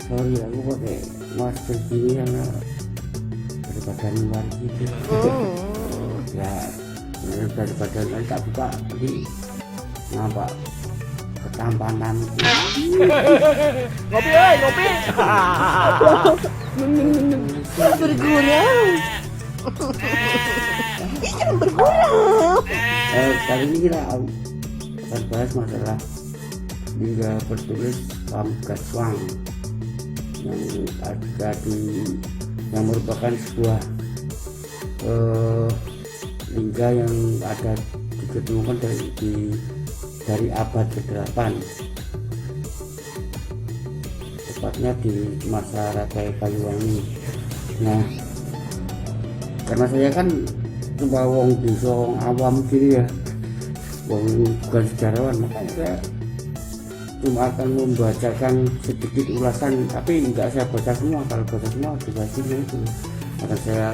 Sorry aku pakai masker gini karena daripada luar gitu. Ya daripada nanti tak buka nanti nampak ketampanan. Ngopi, ngopi. Bergurau. Jangan bergurau. Kali ini kita akan bahas masalah lingga bertulis Pamungkas Wang yang ada yang merupakan sebuah lingga yang ada ditemukan dari abad ke-8, tepatnya di masa Rakai Kayuwangi. Nah, karena saya kan cuma wong desa awam gini ya, wong bukan sejarawan, makanya saya cuma akan membacakan sedikit ulasan, tapi enggak saya baca semua. Kalau baca semua durasinya itu akan saya,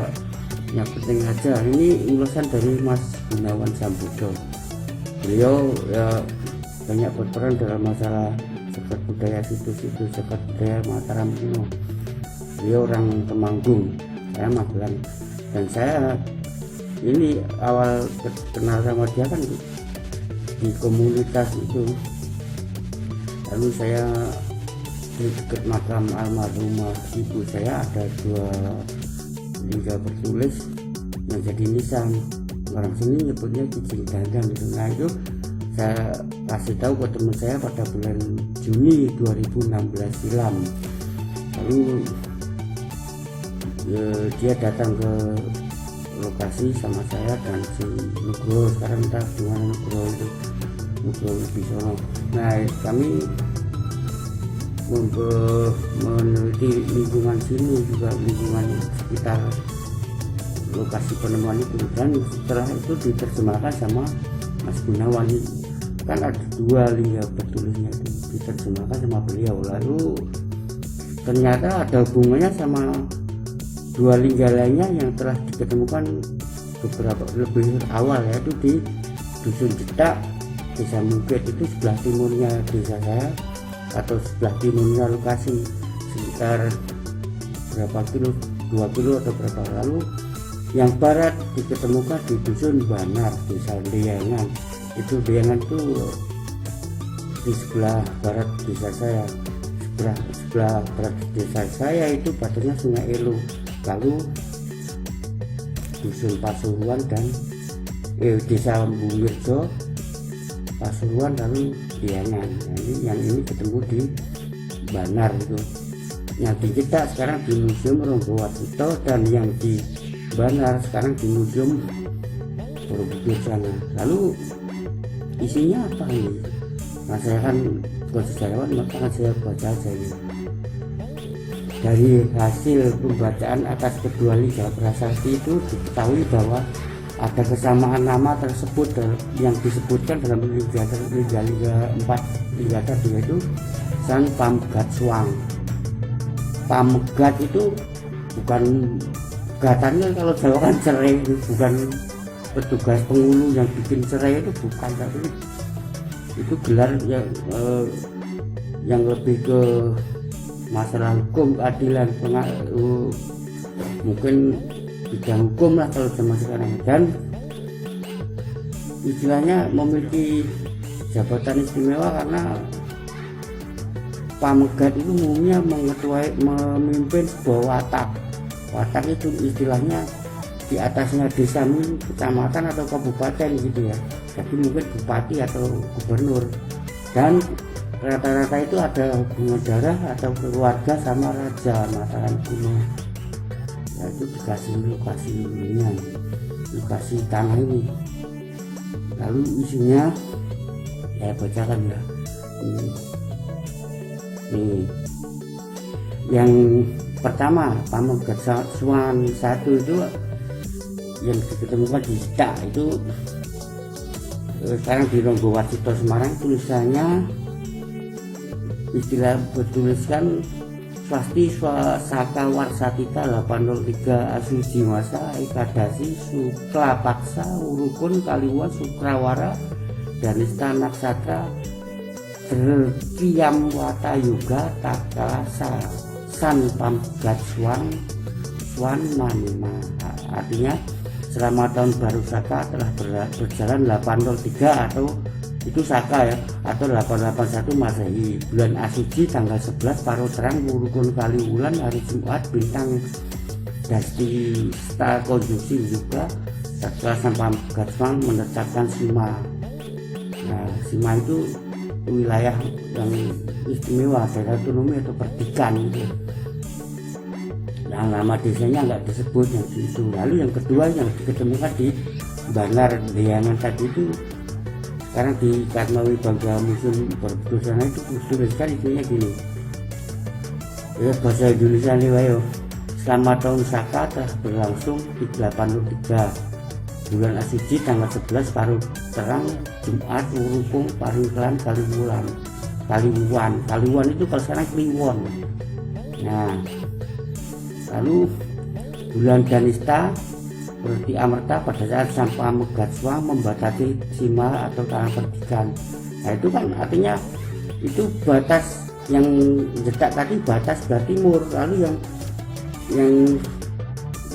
yang penting aja ini ulasan dari Mas Gunawan Sambudo. Beliau ya banyak berperan dalam masalah sekat budaya situs-situs sekat budaya Mataram kuno. Beliau orang Temanggung, saya Magelang, dan saya ini awal kenal sama dia kan di komunitas itu. Lalu saya di dekat makam almarhumah ibu saya ada 2 lingga bertulis yang jadi nisan. Orang sini nyebutnya Kijing Dandang gitu. Nah itu saya kasih tahu ke teman saya pada bulan Juni 2016 silam. Lalu dia datang ke lokasi sama saya dan si Nugroho, sekarang entah dimana Nugroho itu, Nugroho Wibisono. Nah kami meneliti lingkungan sini, juga lingkungan sekitar lokasi penemuan itu, dan setelah itu diterjemahkan sama Mas Gunawan. Kan ada 2 lingga bertulisnya itu diterjemahkan sama beliau. Lalu ternyata ada hubungannya sama 2 lingga lainnya yang telah diketemukan beberapa lebih awal, yaitu di Dusun Cetak, Desa Mungkit, itu sebelah timurnya desa saya, atau sebelah timurnya lokasi, sekitar berapa kilo, 2 kilo atau berapa. Lalu yang barat diketemukan di Dusun Banar, Desa Deyangan. Itu Deyangan itu di sebelah barat desa saya. Sebelah barat desa saya itu batasnya Sungai Elo. Lalu Dusun Pasuruan dan Desa Bungirjo, Pasuruan, lalu Deyangan. Nah, yang ini ketemu di Banar itu. Yang di kita sekarang di Museum Ronggowarsito, dan yang di Banar sekarang di Museum Borobudur sana. Lalu isinya apa ini? Nah saya kan bukan sejarawan, maka saya baca aja ini. Dari hasil pembacaan atas kedua lingga prasasti itu diketahui bahwa ada kesamaan nama tersebut yang disebutkan dalam lingga 4 lingga tadi, yaitu Sang Pamungkas Wang. Pamegat itu bukan gatannya, kalau Jawa kan cerai, bukan petugas penghulu yang bikin cerai, itu bukan, tapi itu gelar yang lebih ke masalah hukum, keadilan, mungkin bidang hukum lah kalau zaman sekarang. Dan istilahnya memiliki jabatan istimewa karena pamegat itu umumnya memimpin sebuah watak. Watak itu istilahnya di atasnya desa, kecamatan atau kabupaten gitu ya, jadi mungkin bupati atau gubernur. Dan rata-rata itu ada hubungan darah atau keluarga sama Raja Mataram kuno, yaitu dikasih lokasi tanah ini. Lalu isinya saya bacakan ya. Nih Yang pertama Pamegat Swan 1 itu yang ditemukan di Cita itu sekarang di Ronggo Warsito Semarang. Tulisannya istilah bertuliskan Swasti Saka Warsatita 803 Asuji Masa Ekadasi Sukla Paksa Urukun Kaliwan Sukrawara Danista Naksatra Drkiam Wata Yuga Takalasa San Pamegat Swan Manima. Artinya selama tahun baru Saka telah berjalan 803 atau itu Saka ya, atau 881 Masehi. Bulan Asuci tanggal 11 Paro Terang Urukun Kaliwulan hari Jumat bintang Dasti Star Konjungsi juga setelah San Pamegat Swan menetapkan Sima. Nah, Sima itu wilayah yang istimewa, daerah otonomi atau perdikan gitu. Nah, nama desanya nggak disebut yang itu. Lalu yang kedua yang ditemukan di Bangar Deangan tadi itu sekarang di Karmawi Bangga Museum Berbudaya itu tuliskan itunya gini ya, bahasa Indonesia nih wayo. Selama tahun Saka telah berlangsung di 803 bulan Asuci tanggal 11 Paro Terang Jumat Urukung Paringkelan Kaliwan itu kalau sekarang Kliwon. Nah, lalu bulan Danista berarti Amerta pada saat San Pamegat Swan membatasi Sima atau tanah perdikan. Nah itu kan artinya itu batas yang jedak tadi batas sebelah timur. Lalu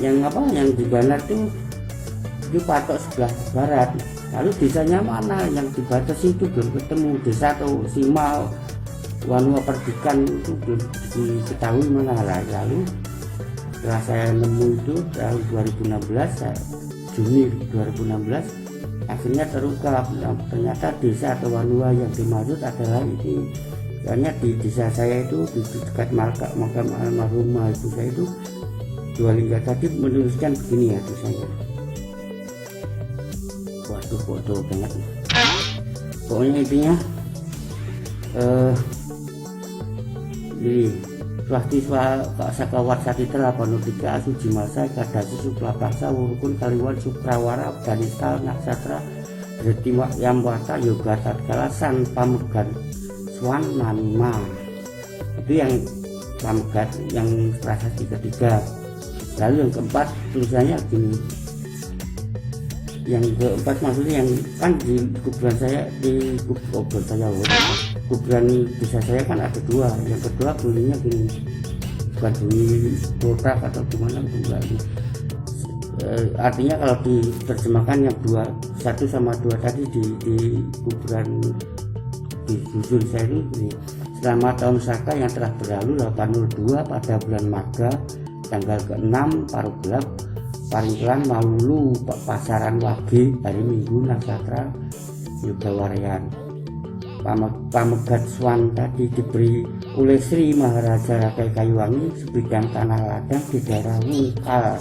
yang di Bangar itu patok sebelah barat. Lalu desanya mana yang dibatasi itu belum ketemu. Desa atau Sima Wanua Perdikan itu belum diketahui mana. Lalu setelah saya nemu itu tahun 2016 Juni 2016 akhirnya terungkap ternyata desa atau Wanua yang dimaksud adalah ini. Karena di desa saya itu di dekat makam almarhum ibu saya itu Dua-Lingga tadi menuliskan begini ya tulisannya. Waduh bodoh banget. Pokoknya intinya ini Swasti Saka Warsatita 803 Asuji Masa Ekadasi Sukla Paksa Urukun Kaliwan Sukrawara Danista Naksatra Drtiwa Yamwata Yoga Tatkala San Pamegat Swan Manima. Itu yang Pamegat yang prasasti ketiga. Lalu yang keempat tulisannya gini. Yang keempat maksudnya yang kan di kuburan saya kuburan desa saya kan ada dua. Yang kedua bunyinya gini, bukan bunyi botak atau gimana enggak. Artinya kalau diterjemahkan yang dua, satu sama dua tadi di kuburan di dusun saya itu gini. Selama tahun Saka yang telah berlalu 802 pada bulan Maga tanggal ke-6 Paro Gelap Paringkelan Maulu Pasaran Wage hari Minggu Naksatra Yogawarian. Pamegat Swan tadi diberi oleh Sri Maharaja Rakai Kayuwangi sebidang tanah ladang di daerah Wungkal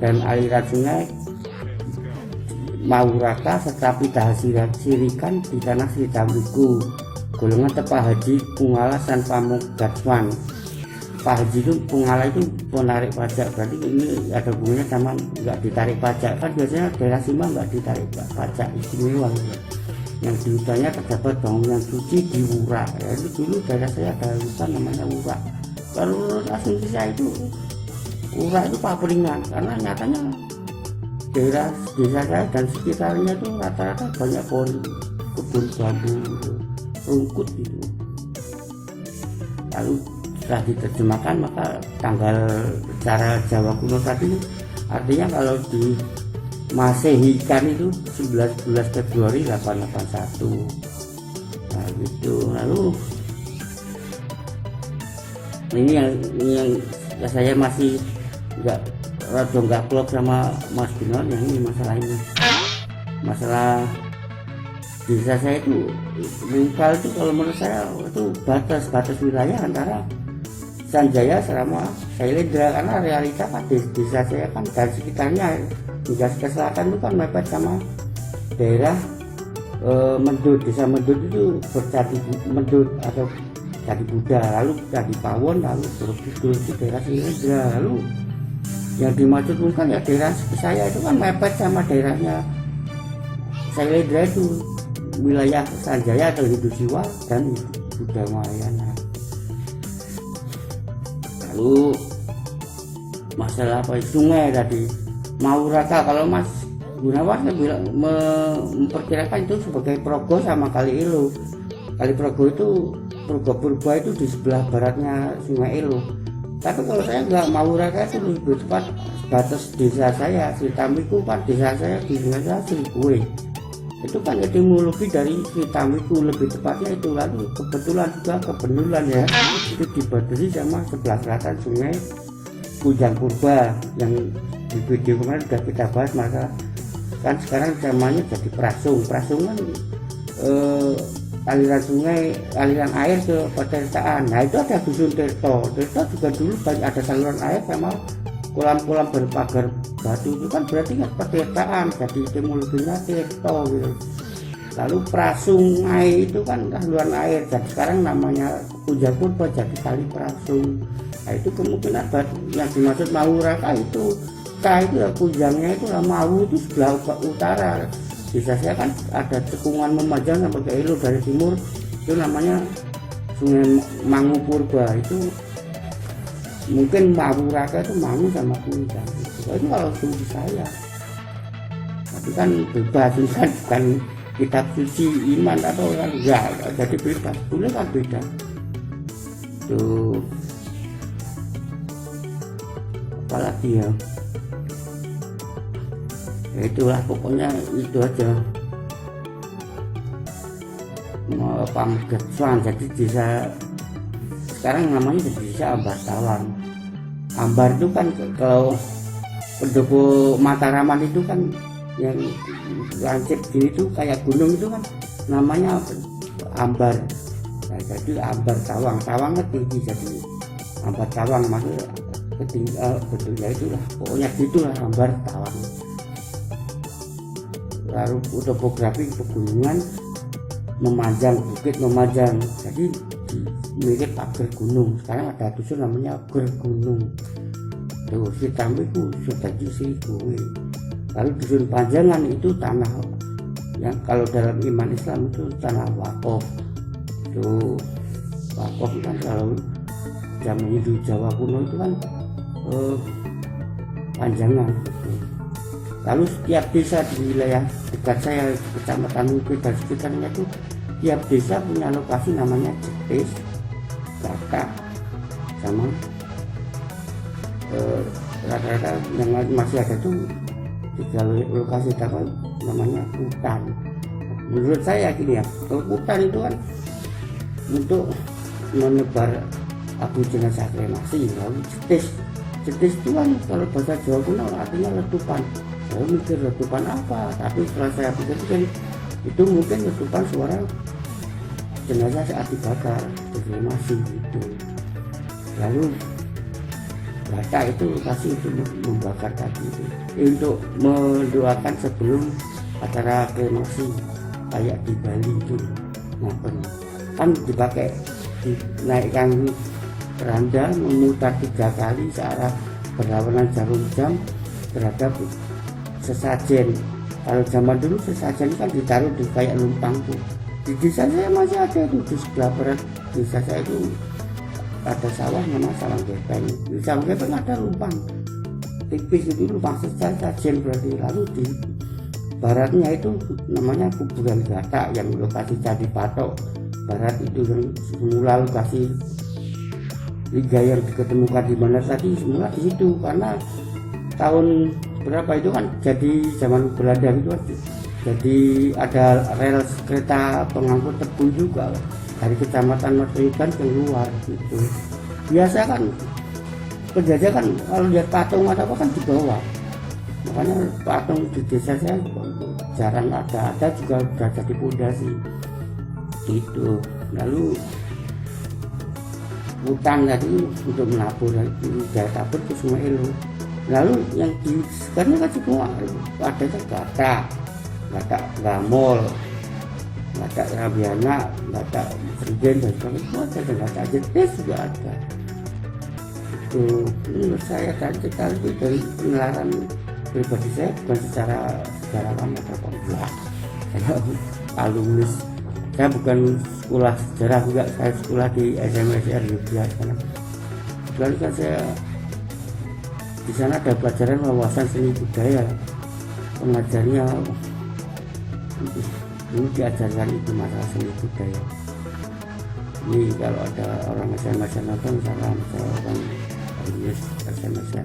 dan aliran sungai Mauraka serta Pitah Sirikan di tanah Sri Tamriku. Golongan Tepah Haji Pungala San Pamegat Swan. Pak Haji itu Pungala itu penarik pajak, berarti ini ada hubungannya sama nggak ditarik pajak. Kan biasanya daerah Sima nggak ditarik pajak istimewa. Yang di hutannya terdapat bangunan suci di Wura. Ya, itu dulu daerah saya ada hutan namanya Wura. Kalau asumsi saya itu Wura itu paperingan, karena nyatanya daerah desa saya dan sekitarnya itu rata-rata banyak pohon kebun bambu rungkut gitu. Lalu setelah diterjemahkan maka tanggal cara Jawa kuno tadi artinya kalau di Masehikan itu 19 Februari 881. Nah gitu. Lalu ini yang saya masih nggak klop sama Mas Binon yang ini masalah ini. Masalah desa saya itu Wungkal itu kalau menurut saya itu batas wilayah antara Sanjaya sama Sailendra, karena realita kan desa saya kan dari sekitarnya hingga ke selatan itu kan mepet sama daerah Mendut. Desa Mendut itu bercati Mendut atau Candi Buddha, lalu Candi Pawon, lalu Borobudur itu daerah Sailendra. Lalu yang dimaksud bukan ya daerah saya itu kan mepet sama daerahnya Sailendra itu, wilayah Sanjaya atau Hindusiwa dan Buddha Mahayana. Lalu masalah apa sungai tadi Mauraka, kalau Mas Gunawan bilang memperkirakan itu sebagai Progo sama Kali Ilo. Kali Progo itu Progo Purba itu di sebelah baratnya Sungai Ilo. Tapi kalau saya nggak, Mauraka itu lebih tepat batas desa saya, Sritamiku kan desa saya di desa Srikue. Itu kan etimologi dari Sritamiku lebih tepatnya itu. Lalu kebetulan juga kebetulan ya itu dibatasi sama sebelah selatan Sungai Kujang Purba yang di video kemarin sudah kita bahas. Maka kan sekarang zamannya jadi Prasung kan aliran sungai, aliran air ke Petirtaan. Nah itu ada dusun Tirto juga dulu banyak ada saluran air sama kolam-kolam berpagar batu, itu kan berarti kan Petirtaan, jadi etimologinya Tirto gitu. Lalu Prasungai itu kan saluran air, jadi sekarang namanya Kujang Purba jadi Kali Prasung. Nah itu kemungkinan yang dimaksud Mauraka itu itu ya Kujangnya itu lah, Mawu itu sebelah utara. Bisa saya kan ada cekungan memanjang sampai ke Ilo dari timur, itu namanya Sungai Mangu Purba. Itu mungkin Mauraka itu Mangu sama Kujang. Itu kalau studi saya. Tapi kan bebas, kan bukan kitab suci iman atau kan enggak, jadi bebas, boleh kan beda. Tuh apalagi ya, itulah pokoknya itu aja. Pamgetsuan, jadi desa sekarang namanya jadi desa Ambar Tawang. Ambar itu kan kalau pendopo Mataraman itu kan yang lancip gini itu kayak gunung itu kan namanya Ambar. Nah, jadi Ambar Tawang, Tawangnya tinggi, jadi Ambar Tawang maksudnya bentuknya itulah, pokoknya gitulah Ambar Tawang. Lalu topografi pegunungan memanjang, bukit memanjang, jadi mirip pagar gunung. Sekarang ada dusun namanya Ger Gunung. Tuh Sritamiku sudah Srikue. Lalu dusun Panjangan itu tanah yang kalau dalam iman Islam itu tanah wakaf. Tuh wakaf kan kalau zaman Hindu Jawa kuno itu kan Panjangan. Lalu setiap desa di wilayah dekat saya, Kecamatan Wukit dan sekitarnya itu, tiap desa punya lokasi namanya Jetis, Batak, sama rata-rata yang masih ada tuh 3 lokasi namanya hutan. Menurut saya gini ya, kalau hutan itu kan untuk menebar abu jenazah kremasi. Lalu Jetis itu kan kalau bahasa Jawa kuno artinya letupan. Saya mikir letupan apa, tapi setelah saya pikir itu mungkin letupan suara jenazah saat dibakar, dikremasi gitu. Lalu Batak itu kasih untuk membakar tadi itu, untuk mendoakan sebelum acara kremasi kayak di Bali itu. Nah, kan dipakai dinaikkan keranda memutar 3 kali searah berlawanan jarum jam terhadap sesajen. Kalau zaman dulu sesajen kan ditaruh di kayak lumpang tuh. Di desa saya masih ada itu, di sebelah barat desa saya itu ada sawah namanya Sawang Gepeng. Di Sawang Gepeng ada lumpang tipis itu, lumpang sesajen berarti. Lalu di baratnya itu namanya kuburan Batak yang lokasi Candi Patok Barat itu, yang semula lokasi liga yang diketemukan di mana tadi semula di situ, karena tahun berapa itu kan jadi zaman Belanda itu kan, jadi ada rel kereta pengangkut tebu juga dari Kecamatan Mertoyogan keluar gitu. Biasa kan penjajah kan kalau lihat patung atau apa kan di bawah, makanya patung di desa saya jarang ada juga udah jadi pondasi gitu. Lalu hutan tadi untuk menabur daya tabur ke Sungai Ilo. Lalu yang di sekarang kan semua ada kan Batak Gamol, nggak ada Rabiana, nggak ada Presiden dan sebagainya, ada nggak ada jenis juga ada. Itu menurut saya tadi itu dari penelaran pribadi saya, bukan secara sejarawan atau enggak. Saya alumnus, saya bukan sekolah sejarah enggak, saya sekolah di SMSR Yogyakarta. Lalu kan saya di sana ada pelajaran wawasan seni budaya, pengajarnya ini diajarkan itu masalah seni budaya. Ini kalau ada orang SMS nonton, salam saya orang alumnus SMS ya.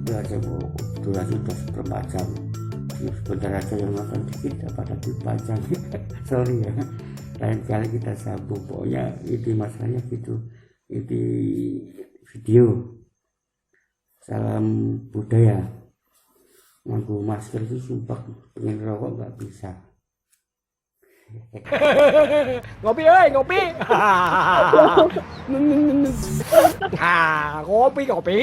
Itu aja bu, durasi sudah seperempat jam. Sebentar aja yang nonton dikit dapat lebih panjang. Sorry ya, lain kali kita sambung. Pokoknya ini masalahnya gitu, ini video. Salam budaya. Nganggo masker itu sumpah, pengen rokok nggak bisa. Ngopi ơi, ngopi. Ngopi, ngopi.